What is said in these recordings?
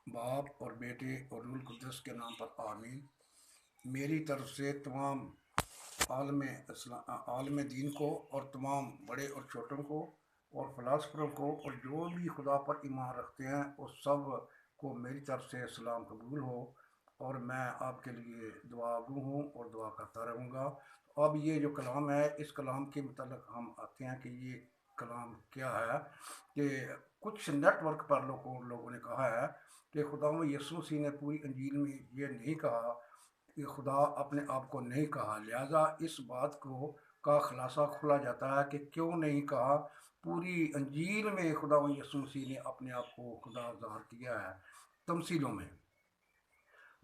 باپ اور بیٹے اور روح القدس کے نام پر آمین۔ میری طرف سے تمام عالم دین کو اور تمام بڑے اور چھوٹوں کو اور فلاسفروں کو اور جو بھی خدا پر ایمان رکھتے ہیں اس سب کو میری طرف سے سلام قبول ہو، اور میں آپ کے لیے دعا گو ہوں اور دعا کرتا رہوں گا۔ اب یہ جو کلام ہے، اس کلام کے متعلق ہم آتے ہیں کہ یہ کلام کیا ہے۔ کہ کچھ نیٹ ورک پر لوگوں نے کہا ہے کہ خدا یسوع مسیح نے پوری انجیل میں یہ نہیں کہا کہ خدا اپنے آپ کو نہیں کہا، لہذا اس بات کا خلاصہ کھلا جاتا ہے کہ کیوں نہیں کہا۔ پوری انجیل میں خدا یسوع مسیح نے اپنے آپ کو خدا ظاہر کیا ہے تمثیلوں میں۔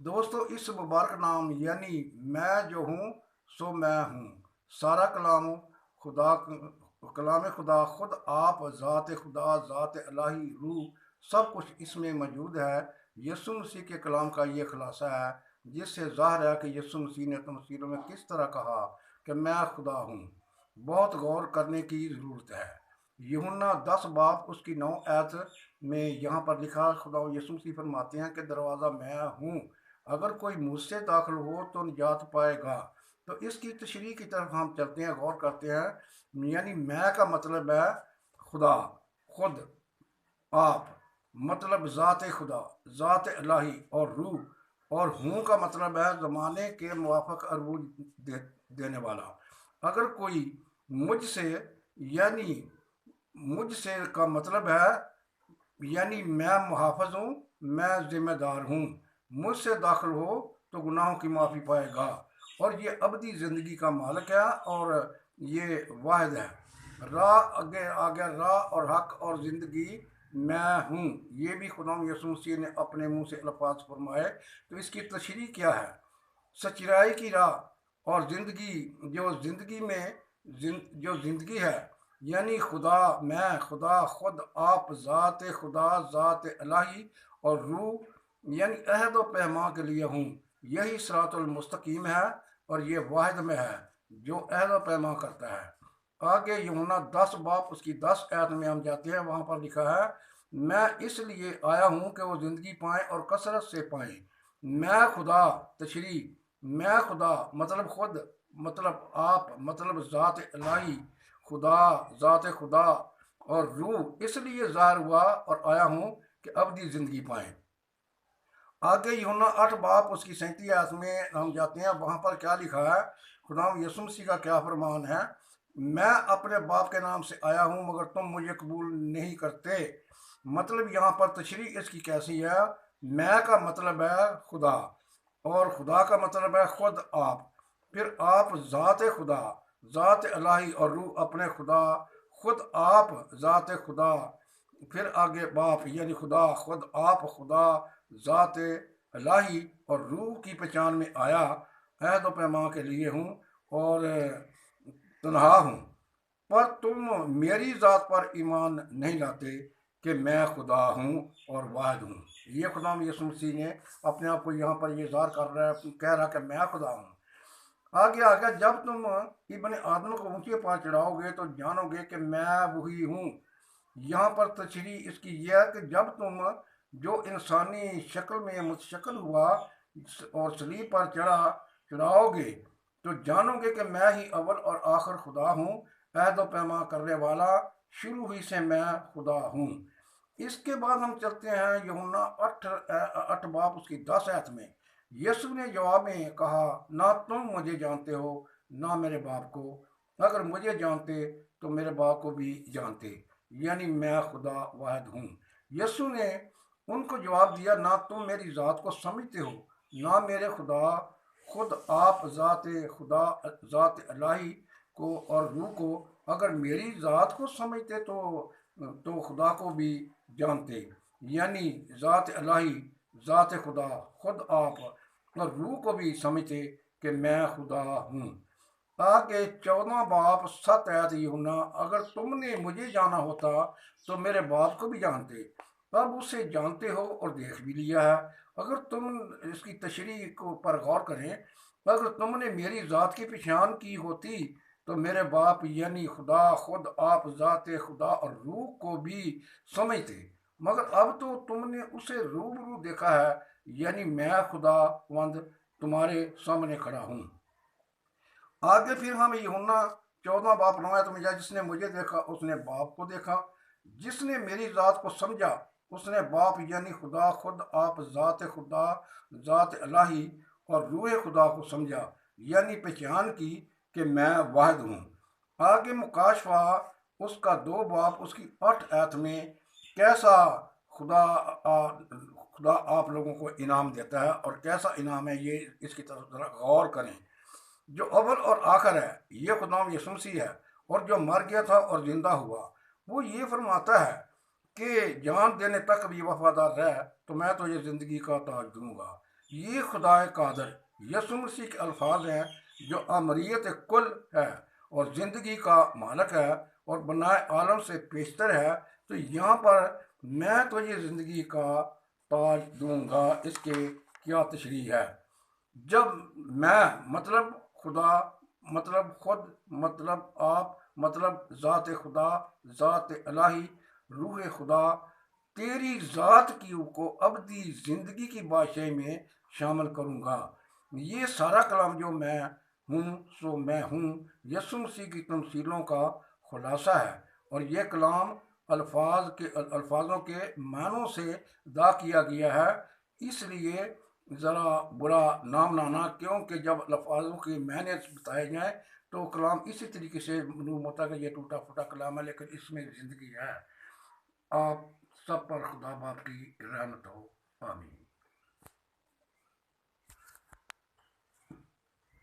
دوستو، اس مبارک نام یعنی میں جو ہوں سو میں ہوں، سارا کلام خدا، خود آپ، ذات خدا، ذات الہی، روح، سب کچھ اس میں موجود ہے۔ یسوع مسیح کے کلام کا یہ خلاصہ ہے جس سے ظاہر ہے کہ یسوع مسیح نے تمثیلوں میں کس طرح کہا کہ میں خدا ہوں۔ بہت غور کرنے کی ضرورت ہے۔ یوحنا 10 باب اس کی 9 آیت میں یہاں پر لکھا، خدا یسوع مسیح فرماتے ہیں کہ دروازہ میں ہوں، اگر کوئی مجھ سے داخل ہو تو نجات پائے گا۔ تو اس کی تشریح کی طرف ہم چلتے ہیں، غور کرتے ہیں۔ یعنی میں کا مطلب ہے خدا، خود، آپ، مطلب ذات خدا، ذات الہی اور روح، اور ہوں کا مطلب ہے زمانے کے موافق عروج دینے والا۔ اگر کوئی مجھ سے، یعنی مجھ سے کا مطلب ہے یعنی میں محافظ ہوں، میں ذمہ دار ہوں، مجھ سے داخل ہو تو گناہوں کی معافی پائے گا، اور یہ ابدی زندگی کا مالک ہے اور یہ واحد ہے۔ راہ آگے راہ اور حق اور زندگی میں ہوں، یہ بھی خدا یسوع مسیح نے اپنے منہ سے الفاظ فرمائے۔ تو اس کی تشریح کیا ہے؟ سچائی کی راہ اور زندگی، جو زندگی ہے، یعنی خدا، میں، خدا، خود، آپ، ذات خدا، ذات الہی اور روح، یعنی عہد و پیمان کے لیے ہوں۔ یہی صراط المستقیم ہے اور یہ واحد میں ہے جو عہد و پیمان کرتا ہے۔ آگے یوحنا 10 باب اس کی 10 آیت میں ہم جاتے ہیں، وہاں پر لکھا ہے، میں اس لیے آیا ہوں کہ وہ زندگی پائیں اور کثرت سے پائیں۔ میں خدا، تشریح، میں خدا مطلب خود، مطلب آپ، مطلب ذات الہی، خدا، ذات خدا اور روح اس لیے ظاہر ہوا اور آیا ہوں کہ ابدی زندگی پائیں۔ آگے یوحنا 8 باب اس کی 37 آیت میں ہم جاتے ہیں، وہاں پر کیا لکھا ہے؟ خدا یسوع مسیح کا کیا فرمان ہے؟ میں اپنے باپ کے نام سے آیا ہوں مگر تم مجھے قبول نہیں کرتے۔ مطلب یہاں پر تشریح اس کی کیسی ہے؟ میں کا مطلب ہے خدا، اور خدا کا مطلب ہے خود، آپ، پھر آپ، ذات خدا، ذات الہی اور روح اپنے خدا، خود آپ، ذات خدا، پھر آگے باپ یعنی خدا، خود، آپ، خدا، ذات الہی اور روح کی پہچان میں آیا، عہد و پیمان کے لیے ہوں اور تنہا ہوں۔ پر تم میری ذات پر ایمان نہیں لاتے کہ میں خدا ہوں اور واحد ہوں۔ یہ خدا یسوع مسیح نے اپنے آپ کو یہاں پر یہ ظاہر کہہ رہا کہ میں خدا ہوں۔ آگے جب تم ابن آدم کو اونچے پار چڑھاؤ گے تو جانو گے کہ میں وہی ہوں۔ یہاں پر تشریح اس کی یہ ہے کہ جب تم جو انسانی شکل میں متشکل ہوا اور صلیب پر چڑھاؤ گے تو جانو گے کہ میں ہی اول اور آخر خدا ہوں، عہد و پیمان کرنے والا، شروع ہی سے میں خدا ہوں۔ اس کے بعد ہم چلتے ہیں یوحنا 8 باب اس کی 10 آیت میں۔ یسوع نے جواب میں کہا، نہ تم مجھے جانتے ہو نہ میرے باپ کو، اگر مجھے جانتے تو میرے باپ کو بھی جانتے، یعنی میں خدا واحد ہوں۔ یسوع نے ان کو جواب دیا، نہ تم میری ذات کو سمجھتے ہو نہ میرے خدا، خود، آپ، ذات خدا، ذات الہی کو اور روح کو۔ اگر میری ذات کو سمجھتے تو خدا کو بھی جانتے، یعنی ذات الہی، ذات خدا، خود، آپ اور روح کو بھی سمجھتے کہ میں خدا ہوں۔ آگے 14 باب 7 آیت یوحنا، اگر تم نے مجھے جانا ہوتا تو میرے باپ کو بھی جانتے، اب اسے جانتے ہو اور دیکھ بھی لیا ہے۔ اگر تم اس کی تشریح پر غور کریں، اگر تم نے میری ذات کی پہچان کی ہوتی تو میرے باپ یعنی خدا، خود، آپ، ذات خدا اور روح کو بھی سمجھتے، مگر اب تو تم نے اسے روبرو دیکھا ہے، یعنی میں خدا وند تمہارے سامنے کھڑا ہوں۔ آگے پھر ہم یوحنا 14 باپ 9 آیت میں جائے، جس نے مجھے دیکھا اس نے باپ کو دیکھا، جس نے میری ذات کو سمجھا اس نے باپ یعنی خدا خود آپ ذات خدا، ذات الہی اور روح خدا کو سمجھا، یعنی پہچان کی کہ میں واحد ہوں۔ آگے مکاشفہ اس کا 2 باپ اس کی 8 آیت میں کیسا خدا خدا آپ لوگوں کو انعام دیتا ہے، اور کیسا انعام ہے یہ اس کی طرف ذرا غور کریں۔ جو اول اور آخر ہے یہ خدا یسوع مسیح ہے، اور جو مر گیا تھا اور زندہ ہوا۔ وہ یہ فرماتا ہے کہ جان دینے تک بھی وفادار رہ تو میں تجھے زندگی کا تاج دوں گا۔ یہ خدا قادر یسوع مسیح کے الفاظ ہیں، جو امریت کل ہے اور زندگی کا مالک ہے اور بنائے عالم سے پیشتر ہے۔ تو یہاں پر میں تجھے زندگی کا تاج دوں گا، اس کے کیا تشریح ہے؟ جب میں مطلب خدا، مطلب خود، مطلب آپ، مطلب ذات خدا، ذات الہی، روح خدا تیری ذات کی کو ابدی زندگی کی بادشاہی میں شامل کروں گا۔ یہ سارا کلام جو میں ہوں سو میں ہوں یسوع مسیح کی تمثیلوں کا خلاصہ ہے، اور یہ کلام الفاظوں کے معنوں سے ادا کیا گیا ہے۔ اس لیے ذرا برا نام لانا، کیونکہ جب الفاظوں کے معنی بتائے جائیں تو کلام اسی طریقے سے معلوم ہوتا ہے کہ یہ ٹوٹا پھوٹا کلام ہے، لیکن اس میں زندگی ہے۔ آپ سب پر خدا باپ کی رحمت ہو، آمین۔